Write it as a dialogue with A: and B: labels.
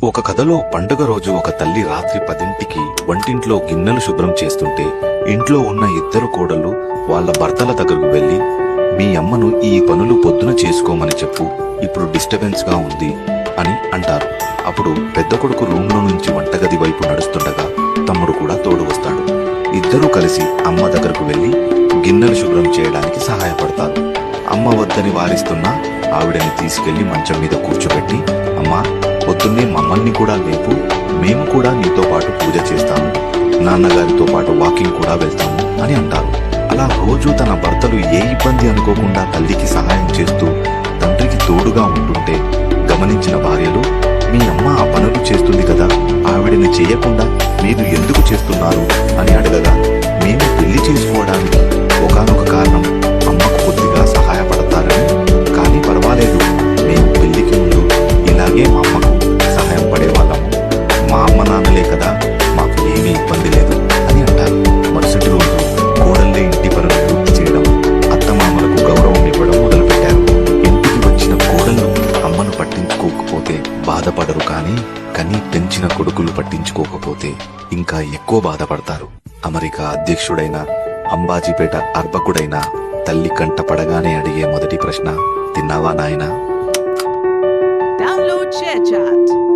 A: ఒక కథలో పండుగ రోజు ఒక తల్లి రాత్రి 10ంటికి వంటింట్లో గిన్నెలు శుభ్రం చేస్తుంటే ఇంట్లో ఉన్న ఇద్దరు కోడళ్ళు వాళ్ళ భర్తల దగ్గరకు వెళ్లి, మీ అమ్మను ఈ పనులు పొద్దున చేసుకోమని చెప్పు, ఇప్పుడు డిస్టర్బెన్స్ గా ఉంది అని అంటారు. అప్పుడు పెద్ద కొడుకు రూమ్ లో నుంచి వంటగది వైపు నడుస్తుండగా తమ్ముడు కూడా తోడు వస్తాడు. ఇద్దరూ కలిసి అమ్మ దగ్గరకు వెళ్లి గిన్నెలు శుభ్రం చేయడానికి సహాయపడతారు. అమ్మ వద్దని వారిస్తున్నా ఆవిడని తీసుకెళ్లి మంచం మీద కూర్చోబెట్టి, అమ్మా పొద్దున్నే మమ్మల్ని కూడా లేపు, మేము కూడా నీతో పాటు పూజ చేస్తాము, నాన్నగారితో పాటు వాకింగ్ కూడా వెళ్తాము అని అంటారు. అలా రోజు తన భర్తలు ఏ ఇబ్బంది అనుకోకుండా తల్లికి సహాయం చేస్తూ తండ్రికి తోడుగా ఉంటుంటే గమనించిన భార్యలు, మీ అమ్మ ఆ పనులు చేస్తుంది కదా, ఆవిడని చేయకుండా మీరు ఎందుకు చేస్తున్నారు అని అడగగా, మేము పెళ్లి చేసుకోవడానికి ఒకానొక కారణం అమ్మకు కొద్దిగా సహాయపడతారని, కానీ పర్వాలేదు, మేము పెళ్లికి ముందు ఇలాగే మా అమ్మకు సహాయం పడేవాళ్ళము, మా అమ్మ నాన్నలే కదా, మాకు ఏమీ ఇబ్బంది లేదు అని అంటారు. మరుసటి రోజు కోడళ్ళే ఇంటి పనులు పూర్తి చేయడం, అత్తమామలకు గౌరవం ఇవ్వడం మొదలుపెట్టారు. ఇంటికి వచ్చిన కోడళ్ళు అమ్మను పట్టించుకోకపోతే బాధపడరు, కానీ పెంచిన కొడుకులు పట్టించుకోకపోతే ఇంకా ఎక్కువ బాధపడతారు. అమెరికా అధ్యక్షుడైన అంబాజీపేట అర్భకుడైన తల్లి కంట పడగానే అడిగే మొదటి ప్రశ్న, తిన్నావా నాయనా?
B: Download ShareChat.